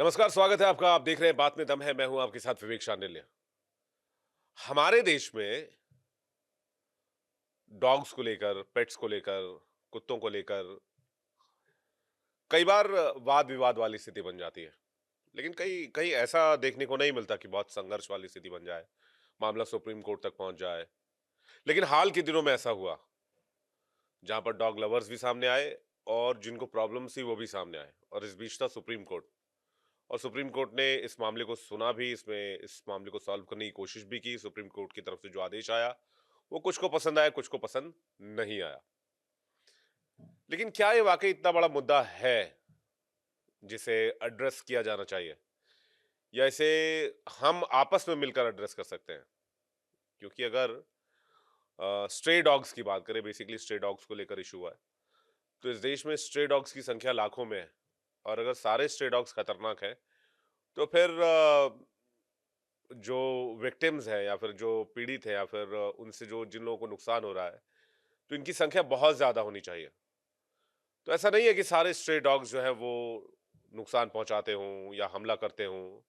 नमस्कार, स्वागत है आपका। आप देख रहे हैं बात में दम है। मैं हूं आपके साथ विवेक शांडिल्य। हमारे देश में डॉग्स को लेकर, पेट्स को लेकर, कुत्तों को लेकर कई बार वाद विवाद वाली स्थिति बन जाती है। लेकिन कहीं कहीं ऐसा देखने को नहीं मिलता कि बहुत संघर्ष वाली स्थिति बन जाए, मामला सुप्रीम कोर्ट तक पहुंच जाए। लेकिन हाल के दिनों में ऐसा हुआ, जहां पर डॉग लवर्स भी सामने आए और जिनको प्रॉब्लम थी वो भी सामने आए, और इस बीच था सुप्रीम कोर्ट। और सुप्रीम कोर्ट ने इस मामले को सुना भी, इसमें इस मामले को सॉल्व करने की कोशिश भी की। सुप्रीम कोर्ट की तरफ से जो आदेश आया वो कुछ को पसंद आया, कुछ को पसंद नहीं आया। लेकिन क्या ये वाकई इतना बड़ा मुद्दा है जिसे एड्रेस किया जाना चाहिए, या इसे हम आपस में मिलकर एड्रेस कर सकते हैं? क्योंकि अगर स्ट्रे डॉग्स की बात करें, बेसिकली स्ट्रे डॉग्स को लेकर इशू है, तो इस देश में स्ट्रे डॉग्स की संख्या लाखों में है। और अगर सारे स्ट्रे डॉग्स खतरनाक हैं, तो फिर जो विक्टिम्स हैं या फिर जो पीड़ित हैं या फिर उनसे जो जिन लोगों को नुकसान हो रहा है, तो इनकी संख्या बहुत ज्यादा होनी चाहिए। तो ऐसा नहीं है कि सारे स्ट्रे डॉग्स जो है वो नुकसान पहुंचाते हों या हमला करते हों।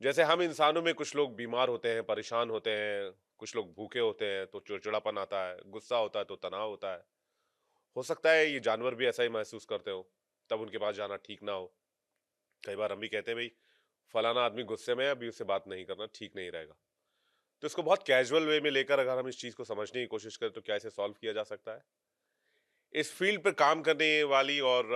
जैसे हम इंसानों में कुछ लोग बीमार होते हैं, परेशान होते हैं, कुछ लोग भूखे होते हैं तो चिड़चिड़ापन आता है, गुस्सा होता है तो तनाव होता है। हो सकता है ये जानवर भी ऐसा ही महसूस करते हो, तब उनके पास जाना ठीक ना हो। कई बार हम भी कहते हैं भाई, फलाना आदमी गुस्से में है, अभी उससे बात नहीं करना ठीक नहीं रहेगा। तो इसको बहुत कैजुअल वे में लेकर अगर हम इस चीज को समझने की कोशिश करें, तो क्या इसे सॉल्व किया जा सकता है? इस फील्ड पर काम करने वाली और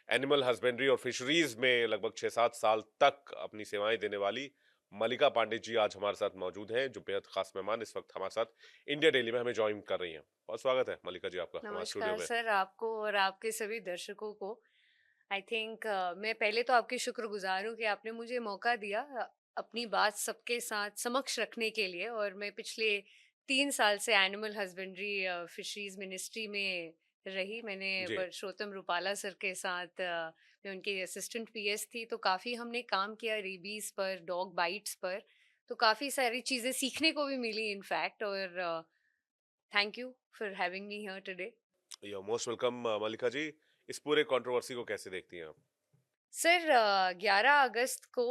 एनिमल हस्बेंड्री और फिशरीज में लगभग 6-7 साल तक अपनी सेवाएं देने वाली मलिका पांडे जी आज हमारे साथ मौजूद हैं, जो बेहद खास मेहमान इस वक्त हमारे साथ इंडिया डेली में हमें ज्वाइन कर रही हैं। बहुत स्वागत है मलिका जी आपका हमारे स्टूडियो नमस्कार में। सर, आपको और आपके सभी दर्शकों को। आई थिंक मैं पहले तो आपकी शुक्रगुजार हूँ कि आपने मुझे मौका दिया अपनी बात सबके साथ समक्ष रखने के लिए। और मैं पिछले 3 साल से एनिमल हस्बेंड्री फिशरीज मिनिस्ट्री में रही। मैंने जी। पुरुषोत्तम रूपाला सर के साथ मैं उनकी असिस्टेंट पीएस थी, तो काफ़ी हमने काम किया रेबीज पर, डॉग बाइट्स पर। तो काफ़ी सारी चीज़ें सीखने को भी मिली इनफैक्ट। और thank you for having me here today. You most welcome Malika ji. इस पूरे कंट्रोवर्सी को कैसे देखती हैं आप? सर 11 अगस्त को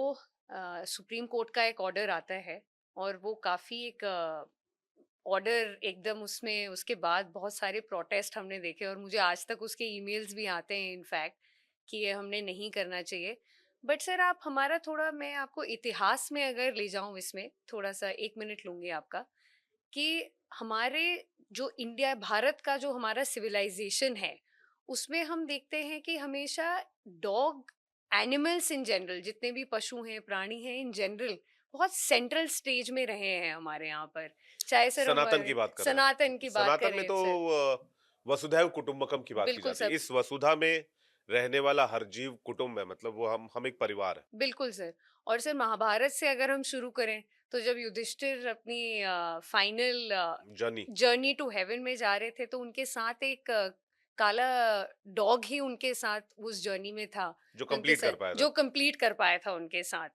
सुप्रीम कोर्ट का एक ऑर्डर आता है। और वो काफ़ी एक ऑर्डर एकदम, उसमें उसके बाद बहुत सारे प्रोटेस्ट हमने देखे और मुझे आज तक उसके ईमेल्स भी आते हैं इनफैक्ट, कि ये हमने नहीं करना चाहिए। बट सर आप हमारा थोड़ा, मैं आपको इतिहास में अगर ले जाऊं, इसमें थोड़ा सा 1 मिनट लूंगी आपका, कि हमारे जो इंडिया भारत का जो हमारा सिविलाइजेशन है, उसमें हम देखते हैं कि हमेशा डॉग, एनिमल्स इन जनरल, जितने भी पशु हैं, प्राणी हैं इन जनरल, बहुत सेंट्रल स्टेज में रहे हैं हमारे यहाँ पर। चाहे सर सनातन की हमारे बात कर रहे सनातन हैं। की बात सनातन में करें तो सर। वसुधैव कुटुंबकम की बात की बिल्कुल जाती है। सर। इस वसुधा में रहने वाला हर जीव कुटुंब है, मतलब वो हम एक परिवार है। बिल्कुल सर। और सर महाभारत से अगर हम शुरू करें, तो जब युधिष्ठिर अपनी फाइनल जनी जर्नी टू हेवन में जा रहे थे, तो उनके साथ एक काला डॉग ही उनके साथ उस जर्नी में था। जो उनके कंप्लीट कर साथ पाया था। जो कंप्लीट कर पाया था उनके साथ।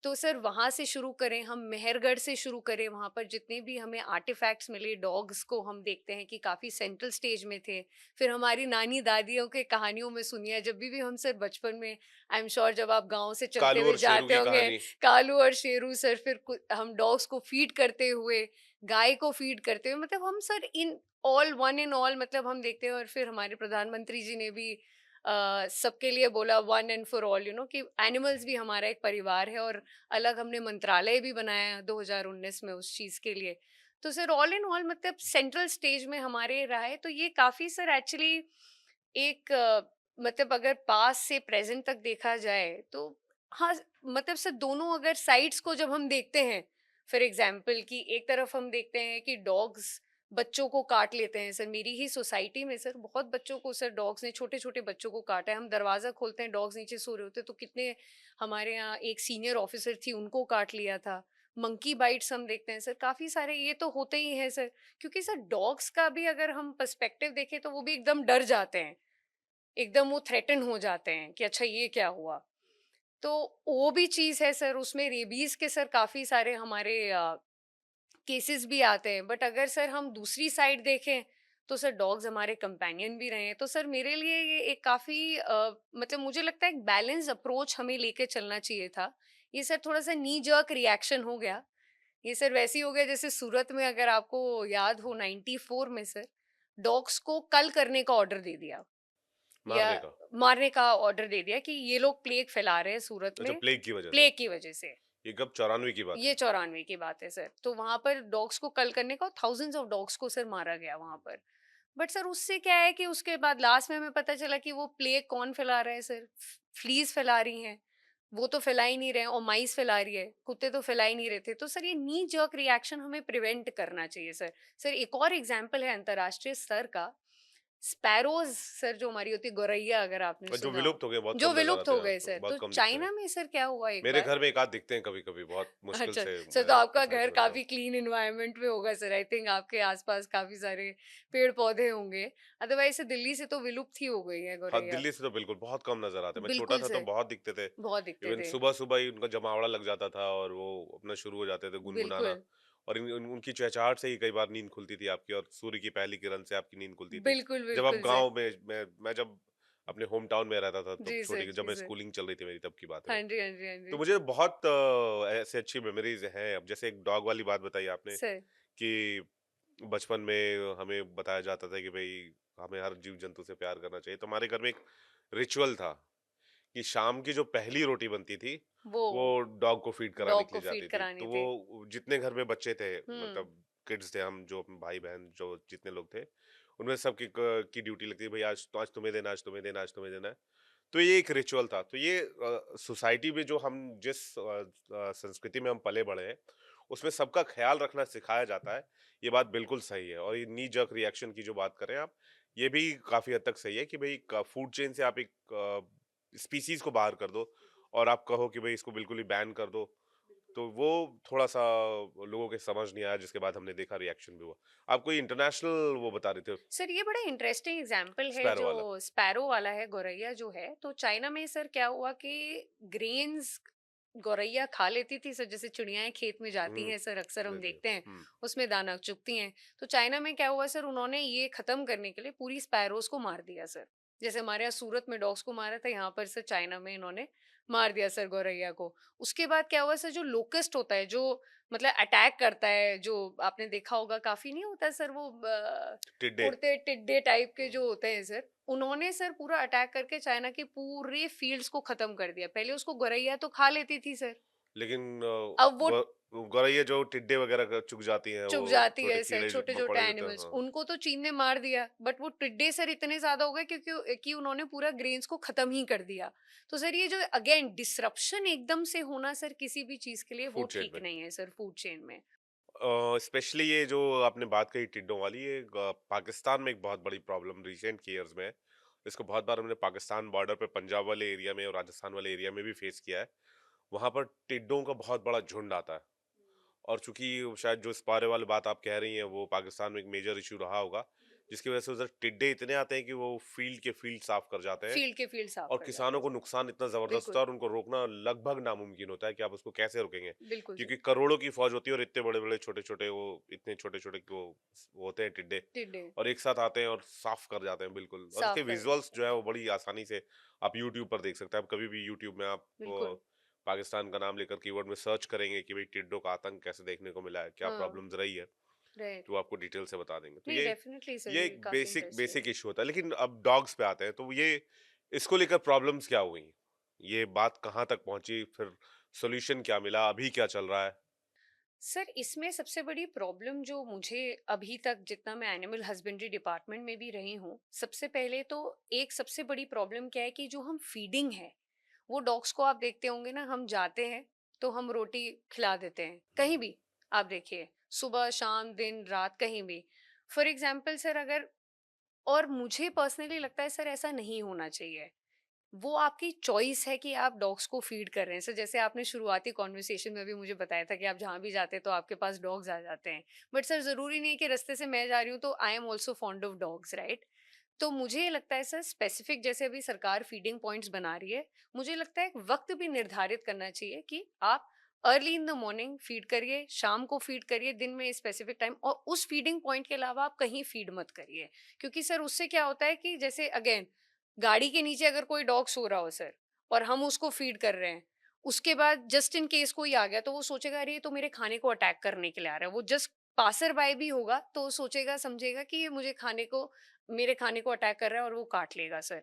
तो सर वहां से शुरू करें, हम मेहरगढ़ से शुरू करें, वहां पर जितने भी हमें आर्टिफैक्ट्स मिले डॉग्स को, हम देखते हैं कि काफी सेंट्रल स्टेज में थे। फिर हमारी नानी दादियों के कहानियों में सुनिए, जब भी हम सर बचपन में, आई एम श्योर जब आप गाँव से चलते कालू हुए और शेरू जाते की होंगे, कहानी। कालू और शेरू सर, फिर हम डॉग्स को फीड करते हुए, गाय को फीड करते हुए, मतलब हम sir in all one in all, मतलब हम देखते हैं। और फिर हमारे प्रधानमंत्री जी ने भी सबके लिए बोला वन एंड फॉर ऑल, कि एनिमल्स भी हमारा एक परिवार है। और अलग हमने मंत्रालय भी बनाया 2019 में उस चीज के लिए। तो सर ऑल इन ऑल मतलब सेंट्रल स्टेज में हमारे रहा है। तो ये काफी सर एक्चुअली एक मतलब अगर पास से प्रेजेंट तक देखा जाए, तो हाँ, मतलब सर दोनों अगर साइड्स को जब हम देखते हैं, फॉर एग्जाम्पल कि एक तरफ हम देखते हैं कि डॉग्स बच्चों को काट लेते हैं। सर मेरी ही सोसाइटी में सर बहुत बच्चों को सर डॉग्स ने, छोटे छोटे बच्चों को काटा है। हम दरवाजा खोलते हैं, डॉग्स नीचे सो रहे होते हैं, तो कितने, हमारे यहाँ एक सीनियर ऑफिसर थी, उनको काट लिया था। मंकी बाइट्स हम देखते हैं सर, काफी सारे ये तो होते ही हैं सर। क्योंकि सर डॉग्स का भी अगर हम पर्सपेक्टिव देखें, तो वो भी एकदम डर जाते हैं, एकदम वो थ्रेटन हो जाते हैं कि अच्छा ये क्या हुआ। तो वो भी चीज़ है सर, उसमें रेबीज़ के सर काफ़ी सारे हमारे केसेस भी आते हैं। बट अगर सर हम दूसरी साइड देखें, तो सर डॉग्स हमारे कंपेनियन भी रहे हैं। तो सर मेरे लिए ये एक काफ़ी मतलब मुझे लगता है एक बैलेंस अप्रोच हमें लेके चलना चाहिए था। ये सर थोड़ा-सा नी जर्क रिएक्शन हो गया। ये सर वैसे ही हो गया जैसे सूरत में अगर आपको याद हो 94 में सर, डॉग्स को कल करने का ऑर्डर दे दिया या मारने का। मारने का ऑर्डर दे दिया कि ये लोग प्लेग फैला रहे हैं सूरत अच्छा, में, प्लेग की वजह से। प्लेग की वजह से। ये कब 94 की बात ये है? 94 की बात है सर। तो वहाँ पर डॉग्स को कल करने का थाउज़ेंड्स ऑफ डॉग्स को सर मारा गया वहाँ पर। बट सर उससे क्या है कि उसके बाद लास्ट में हमें पता चला कि वो प्लेग कौन फैला रहा है सर, फ्लीज फैला रही हैं। वो तो फैला ही नहीं रहे हैं और माइस फैला रही है, कुत्ते तो फैला ही नहीं रहे थे। तो सर ये नी जर्क रिएक्शन हमें प्रिवेंट करना चाहिए सर। सर एक और एग्जाम्पल है अंतर्राष्ट्रीय स्तर का, स्पैरोज सर जो हमारी होती है गौरैया, अगर आपने और जो सुना हो, विलुप्त हो गए, बहुत जो कम नज़र विलुप्त आते हो हैं गए आजकल, सर। तो बहुत कम दिखते हैं। चाइना में सर क्या हुआ एक मेरे बार, घर में एक आध दिखते हैं कभी-कभी, बहुत मुश्किल अच्छा, से सर तो मैं आपका सोसाइटी घर में रहता हूँ। काफ़ी क्लीन एनवायरनमेंट में होगा सर, आई थिंक आपके आस-पास काफ़ी सारे पेड़-पौधे होंगे, अदरवाइज़ से दिल्ली से तो विलुप्त ही हो गई है हाँ, गौरैया। दिल्ली से तो बिल्कुल बहुत कम नज़र आते हैं। मैं छोटा बिल्कुल था तो सर, बहुत दिखते थे। बहुत दिखते इवन थे। सुबह-सुबह ही उनका जमावड़ा लग जाता था और वो अपना शुरू हो जाते थे गुनगुनाना। बिल्कुल, और उनकी चहचहाहट से ही कई बार नींद खुलती थी आपकी, और सूर्य की पहली किरण से आपकी नींद खुलती थी। बिल्कुल, जब आप बिल्कुल सर। गाँव में मैं जब अपने होम टाउन में रहता था, तब जी सर, जब जी मैं सर। स्कूलिंग चल रही थी मेरी, तब की बात है हाँ वो। जी, हाँ जी, हाँ तो जी। मुझे बहुत ऐसी अच्छी मेमोरीज़ हैं। अब जैसे एक डॉग वाली बात बताई आपने सर, कि बचपन में हमें बताया जाता था कि भई हमें हर जीव-जंतु से प्यार करना चाहिए। तो हमारे घर में एक रिचुअल था कि शाम की जो पहली रोटी बनती थी, वो वो डॉग को फीड कराने डॉग के को लिए फीड जाती थी। करानी तो थी। वो जितने घर में बच्चे थे, हुँ, मतलब किड्स थे, हम जो भाई-बहन जो जितने लोग थे, उनमें सबकी की ड्यूटी लगती है, भई आज तुम्हें देना, आज तुम्हें देना, आज तुम्हें देना है। तो ये एक रिचुअल था। तो ये सोसाइटी में जो हम जिस संस्कृति में हम पले-बड़े हैं, उसमें सबका ख़्याल रखना सिखाया जाता है। ये बात बिल्कुल सही है। और ये नी जर्क रिएक्शन की जो बात कर रहे हैं आप, ये भी काफ़ी हद तक सही है कि भई क फूड चेन से आप एक स्पीशीज़ को बाहर कर दो और आप कहो कि भई इसको बिल्कुल ही बैन कर दो। तो वो थोड़ा-सा लोगों के समझ नहीं आया, जिसके बाद हमने देखा रिएक्शन भी हुआ। आप कोई इंटरनेशनल वो बता रहे थे, सर ये बड़ा इंटरेस्टिंग एग्जाम्पल है स्पैरो जो वाला? स्पैरो वाला है, गौरैया जो है। तो चाइना में सर क्या हुआ कि ग्रेन्स गौरैया खा लेती थी सर, जैसे चिड़ियाएं खेत में जाती हुँ, हैं सर, अक्सर हम जी, जी। देखते हैं हुँ। उसमें दाना चुगती हैं। तो चाइना में क्या हुआ सर, उन्होंने ये खत्म करने के लिए पूरी स्पैरोज को मार दिया सर। जैसे हमारे यहाँ सूरत में डॉग्स को मारा था, यहाँ पर सर चाइना में इन्होंने मार दिया सर गौरैया को। उसके बाद क्या हुआ सर, जो लोकस्ट होता है, जो मतलब अटैक करता है, जो आपने देखा होगा काफी, नहीं होता सर वो टिड्डे। उड़ते टिड्डे टाइप के जो होते हैं सर, उन्होंने सर पूरा अटैक करके चाइना के पूरे फील्ड्स को खत्म कर दिया। पहले उसको गौरैया तो खा लेती थी सर, लेकिन अब वो गौ गौरैया जो टिड्डे वगैरह चुग जाती हैं, चुग वो जाती छोटे है सर, कीड़े जो छोटे छोटे मकोड़े रहते हैं, एनिमल्स, हाँ। उनको तो चीन ने मार दिया, बट वो टिड्डे सर इतने ज्यादा हो गए क्योंकि कि उन्होंने पूरा ग्रेन्स को खत्म ही कर दिया। तो सर ये जो अगेन डिसरप्शन एकदम से होना सर किसी भी चीज के लिए वो फूड चेन ठीक में। नहीं है सर, फूड चेन में। स्पेशली ये जो आपने बात कही टिड्डों वाली, ये पाकिस्तान में एक बहुत बड़ी प्रॉब्लम रिसेंट ईयर्स में है। इसको बहुत बार हमने पाकिस्तान बॉर्डर पे पंजाब वाले एरिया में और राजस्थान वाले एरिया में भी फेस किया है। वहाँ पर टिड्डों का बहुत बड़ा झुंड आता है। और चूंकि शायद जो स्पारे वाली बात आप कह रही हैं, वो पाकिस्तान में एक मेजर इशू रहा होगा, जिसकी वजह से उधर टिड्डे इतने आते हैं कि वो फील्ड के फील्ड साफ कर जाते हैं। फील्ड के फील्ड साफ और कर जाते किसानों हैं को सर। नुकसान इतना जबरदस्त होता बिल्कुल, है, और उनको रोकना लगभग नामुमकिन होता है कि आप उसको कैसे रोकेंगे। बिल्कुल सर। क्योंकि करोड़ों की फौज होती है, और इतने बड़े बड़े छोटे छोटे वो इतने छोटे छोटे वो होते हैं टिड्डे, टिड्डे और एक साथ आते हैं और साफ कर जाते हैं बिल्कुल। और उसके साफ कर विजुअल्स जाते जो हैं। है वो बड़ी आसानी से आप यूट्यूब पर देख सकते हैं। आप कभी भी यूट्यूब में आप बिल्कुल, पाकिस्तान का नाम लेकर कीवर्ड में सर्च करेंगे कि भाई टिड्डों का आतंक कैसे देखने को मिला है, क्या हाँ, प्रॉब्लम्स रही है, राइट। तो वो आपको डिटेल से बता देंगे। तो नहीं डेफिनिटली सर, ये ये एक काफ़ी बेसिक इंटरेस्टिंग बेसिक है। इशू होता है। लेकिन अब डॉग्स पे आते हैं, तो ये इसको लेकर प्रॉब्लम्स क्या हुई, ये बात कहाँ तक पहुंची, फिर सॉल्यूशन क्या मिला, अभी क्या चल रहा है? सर इसमें सबसे बड़ी प्रॉब्लम जो मुझे अभी तक, जितना मैं एनिमल हस्बेंड्री डिपार्टमेंट में भी रही हूँ, सबसे पहले तो एक सबसे बड़ी प्रॉब्लम क्या है कि जो हम फीडिंग है, वो डॉग्स को आप देखते होंगे ना, हम जाते हैं तो हम रोटी खिला देते हैं कहीं भी। आप देखिए, सुबह शाम दिन रात कहीं भी। फॉर एग्जाम्पल सर, अगर, और मुझे पर्सनली लगता है सर ऐसा नहीं होना चाहिए। वो आपकी चॉइस है कि आप डॉग्स को फीड कर रहे हैं। सर जैसे आपने शुरुआती कॉन्वर्सेशन में भी मुझे बताया था कि आप जहाँ भी जाते हैं तो आपके पास डॉग्स आ जाते हैं। बट सर ज़रूरी नहीं है कि रास्ते से मैं जा रही हूँ तो I am also fond of dogs, right? तो मुझे लगता है सर स्पेसिफिक, जैसे अभी सरकार फीडिंग पॉइंट्स बना रही है, मुझे लगता है एक वक्त भी निर्धारित करना चाहिए कि आप early in the morning feed करिए, शाम को फीड करिए, दिन में स्पेसिफिक टाइम, और उस फीडिंग पॉइंट के अलावा आप कहीं फीड मत करिए। क्योंकि सर उससे क्या होता है कि जैसे अगेन गाड़ी के नीचे अगर कोई डॉग सो रहा हो सर, और हम उसको फीड कर रहे हैं, उसके बाद जस्ट इन केस कोई आ गया तो वो सोचेगा अरे ये तो मेरे खाने को अटैक करने के लिए आ रहा है। वो जस्ट पासर बाय भी होगा तो वो सोचेगा समझेगा कि ये मुझे खाने को, मेरे खाने को अटैक कर रहा है और वो काट लेगा सर।